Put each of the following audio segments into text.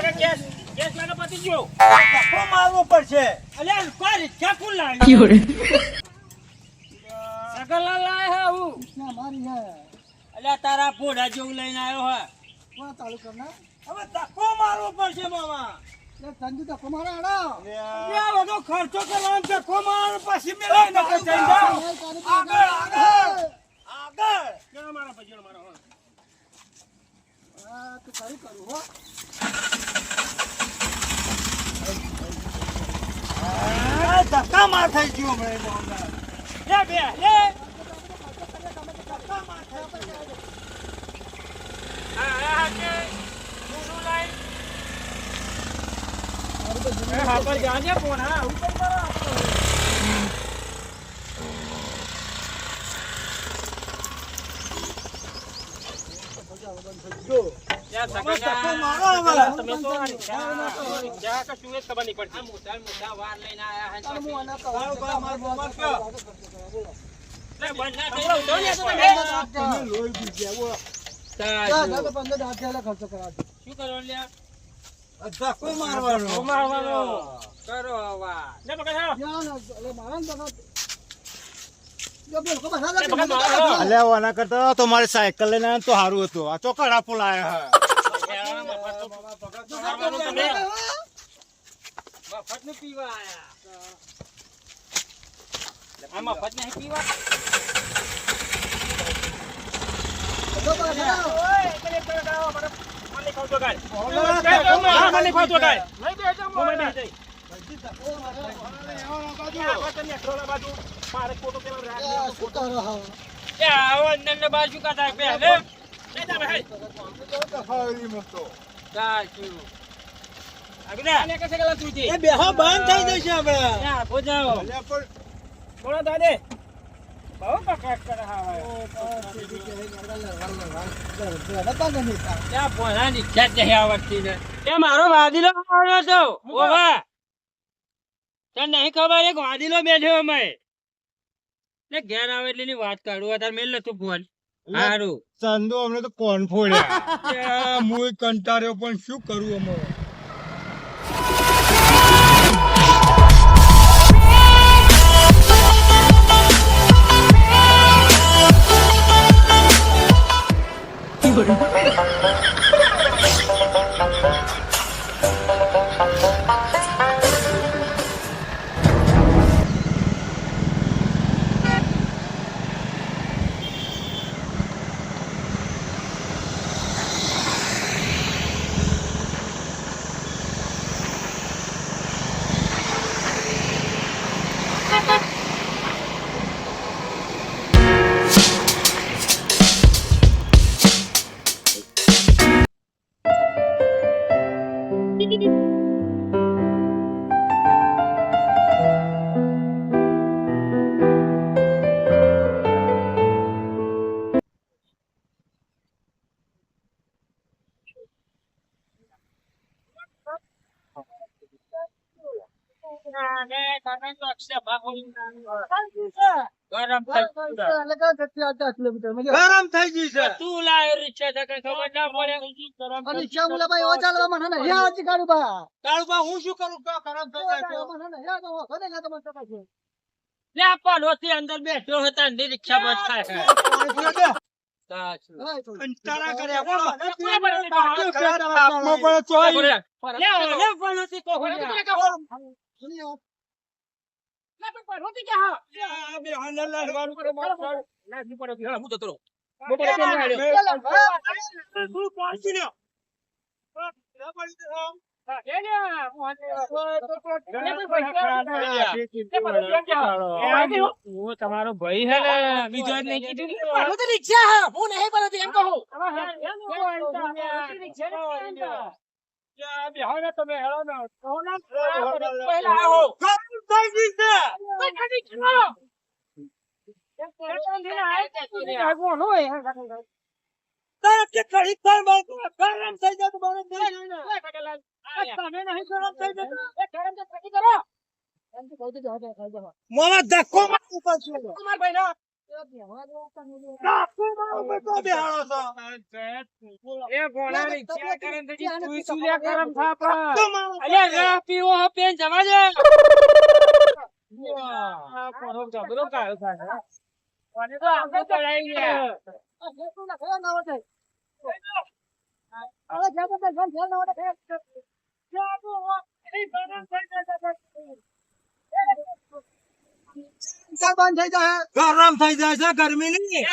લાગે કેસ લાગે પતી ગયો ધક્કો મારવો પડશે. અલ્યા કોઈ રિક્ષા કોણ લાવ્યો સગલા લાય હે હું રિક્ષા મારી હે. અલ્યા તારા પોડા જેવું લઈને આવ્યો હે કોણ ચાલુ કરના? હવે ધક્કો મારવો પડશે મામા. એ તંજુ તો કમારા આડા. આ બધો ખર્ચો કરવાનો ધક્કો મારવાનો પછી મેળવી નાખે છે. આગળ જણા મારા ભજણ મારો હો હા તો સારું કરું હો. ધક્કા માર થઈ ગયો હમણાં. લે બે લે ધક્કા માર થઈ ગયો. હા કે શું લાઈ હા પર જાજે ફોન હા હું કઈ કરો ધક્કો મારો હવે. તમે તો જા કે શું ખબર નહીં પડતી મોટા વાર લઈને આયા હે તારું મું આના કહું. માર મોબાઈલ કયો? લે બંધ ના થઈ તો ને તો તમે લોહી પી ગયા હો. જા, જા તો 15 દાંત થયેલા ખર્ચો કરાવજો. શું કરવાનું લ્યા ધક્કો મારવાનો. મારવાનો કરો આવા લે બકા જા ને, એટલે મારા ને બગા. જો બોલ, ખબર હાલે એ કે બગા મને મારો. બગા. અલ્યા આના કરતા તો મારી સાયકલ લઈને આવ્યો તો સારું હતું. આ ચોકડા પોલાયા મફત નું પીવા આયા આમાં મફત નહીં પીવા જો બગા. ઓય એકલે પર ગાવ મને ખાવ તો ગાય મને ખાવ તો ગાય લઈ દેજો મને દે એ શું કરો હો? એ આવો નન્ન બાજુ કા થાય બે લે લે જા ભાઈ સાચું આગને આને કસે ગલા તું જી એ બેહો બંધ થઈ જશે હવે. યા હો જાઓ થોડા દાદે બહુ પકડ કર હા ત્યાં પોરાની ખ્યાત નહીં આવડતી ને એ મારો વાદીલો આવ્યો તો ઓવા તને નહીં ખબર એક વાદીલો બેઠો અમે ને ઘેર આવે એટલે ની વાત કાઢું અત્યારે મેલ નતું ફોન હારું ચંદો અમને તો કોણ ફોડ્યા. હું કંટાળ્યો પણ શું કરું અમે. ગરમ થઈ ગઈ છે. તું લાયો રિક્ષા છે કઈ ખબર ના પડે અને રિક્ષા મુલા ભાઈ એવો ચાલવા મને ને યા આજી કાઢું બા. કાળુબા હું શું કરું કે ગરમ થઈ જાય છે? મને ને યા તો ખોદે ના તો મને સકાય છે. લે પાડોશી અંદર બેઠો હતા ને રિક્ષા બસ થાય છે સાચું હા, તો. કંટાળા કર્યા બોલો. સુની તમારો ભાઈ હે ને બીજો જ નહીં કીધું હું તો રિક્ષા હા હું નહીં પડતી એમ કહું. તમે હેળો ને તારે કે કડી કર બાળકો ગરમ થઈ જાય તો બરો દે તમે નહીં ગરમ થઈ જાય. મને ધક્કો મારવું પડશે. નાખો મારો બેટો બેહાડો છો. એ ભોળા રિક્ષા કરે ને પછી તું શું લે કરમ થાપ નાખો મારો અલ્યા રા પીવો હો પેન જવા દે આ કોનો જબરો કાયો થાય કોને તો આપણે ચડાઈ ગયા બંધ થઈ જાય ગરમ થઈ જાય છે ગરમી ની.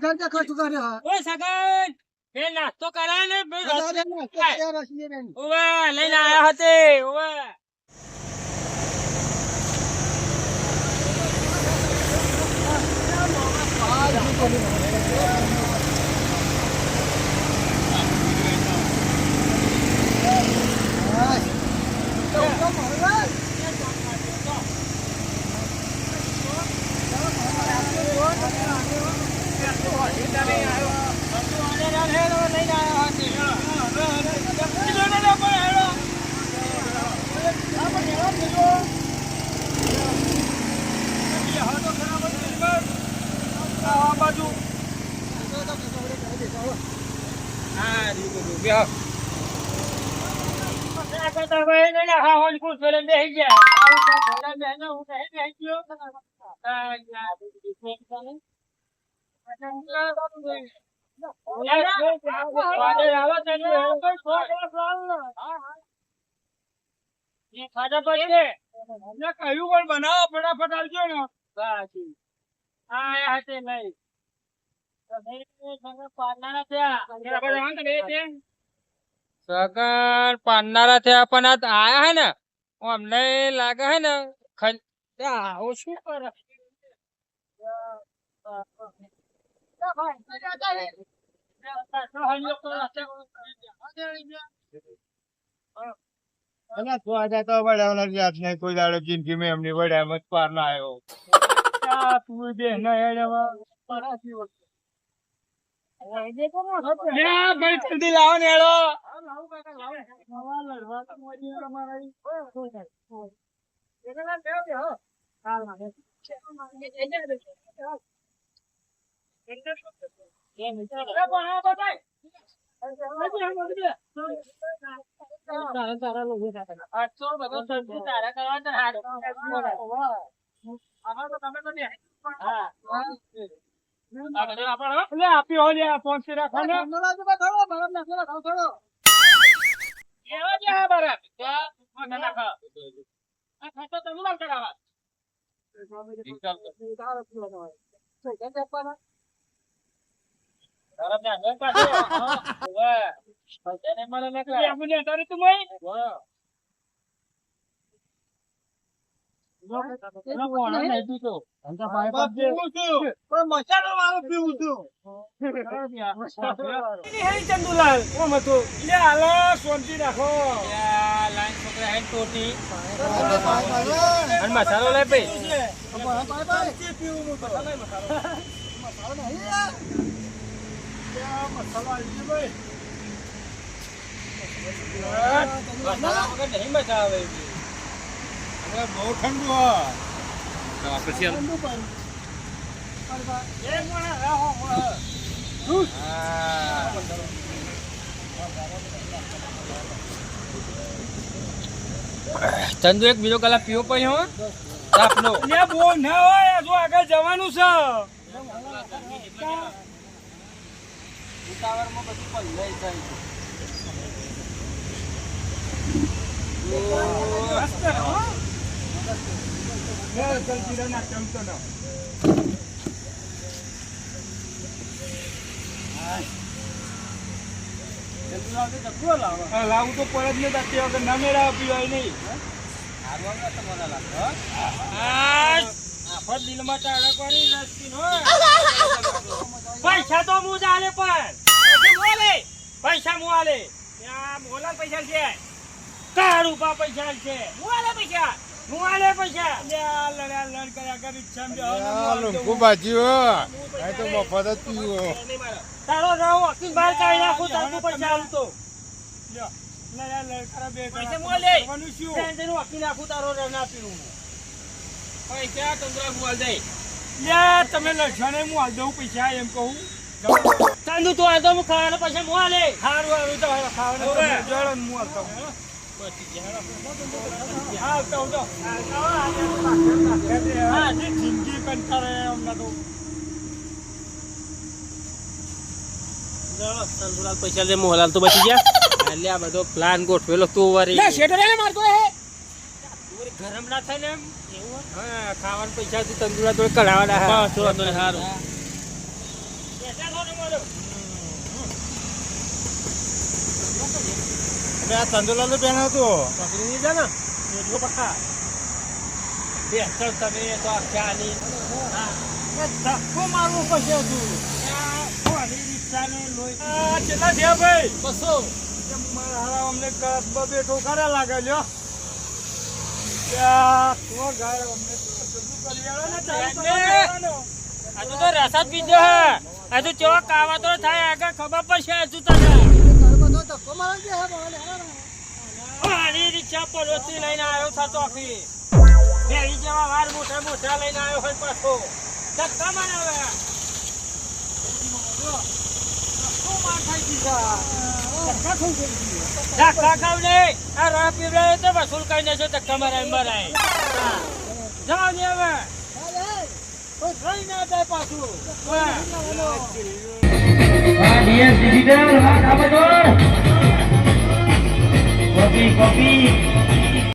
ખર્ચા ખર્ચ કરે ઓય સગન એ નાસ્તો કરાય ને ઓવે લઈને આયા હતે ઓવે કયું પણ બનાવો ફટાફટ આવજો ને. સગન પાડનારા થયા પણ આ આયા હે ને અમને લાગે હે ને આવો શું કરે કોઈ દાડો જિંદગી મેં એમની વડ્યા મત પાર ના આવ્યો. તું બે ના ભાઈ જલ્દી લાવો ને હેડો. આપી હો લ્યા પહોંચી રાખો ને. મસાલો વાળો પીવું છું. ચંદુલાલ કોમ હતો હાલો શાંતિ રાખો. લાઈન છોકરા હે ટોટી અને મસાલો લઈ પઈ મસાલો આવી ભાઈ. મસાલા વગર નહીં મજા આવે બહુ ઠંડુ હા. પછી ચંદુ એક બીજો કલાક પીવો પડ્યો હો આપનો બહુ ના હોય જો આગળ જવાનું છે. ઉતાવળમાં બધું પણ લઈ જાય લાવું તો પડે જ નહીં વગર ના મેળા પીવાય નહીં. પૈસા તો હું ચાલે પણ પૈસા હું આલે મોલાલ પૈસા છે તારું પા પૈસા છે હું આલે પૈસા લડ કર્યા કરી મફત જ પીવો. તારો રાવ અકીલ બહાર કાઢી નાખું તારું પૈસા આલું તો પૈસા હું આલે વકીલ નાખું તારો રાવ ના પીવું પૈસા તંત્ર મોલ દે લે તમે લડશો ને હું હાલ દઉં પૈસા એમ કહું ચાંદુ તું આ તો હું ખાવાના પૈસા હું આલે. સારું સારું તો હવે ખાવાનું ઓવે. તમે જોડો ને હું હાલતો હું. હા હાલતો હું તો. હા જે જિંદગી કંટાળે હમણાં તો ચંદુલાલ પૈસા લે મોહલાલ તો બચી ગયા. એટલે આ બધો પ્લાન ગોઠવેલો તું વરી લે શેઠો રે મારતો હે ગરમ ના થાય ને એમ હા ખાવાના પૈસા તું તંદુલાલ જોડે કઢાવાના હા સારું આ તંદુલાલ તો પહેણો હતો પકડી નહીં જા ને એટલો પક્કા બે ચલ તમે તો આખા આની ધક્કો મારવો પછી હતું કેટલા થયા ભાઈ 200 મારા હારા અમને બેઠો ખરા લાગે લ્યો ત્યાં તો ગાય અમને તો બધું કરી આલો ને ચાલુ કરવાનો. આ તો રસાદ પીધો હે આ તો ચેવા કાવા તો થાય આગળ ખબર પડશે હજુ તને તારો બધો ધક્કો મારન દે હે બોલે આની રિક્ષા પલોથી લઈને આવ્યો થતો આખી ભેળી જેવા વાર મોટા મોટા લઈને આવ્યો હોય પાછો ધક્કા મારે હવે શું માર ખાઈ દીધા ધક્કા ખાવ ને આ રાહ પીવડાવે તો વસૂલ કરીને છે ધક્કા મારે મરાય જાઓ ને હવે રહી ના જાય પાછું DS Digital, Copy.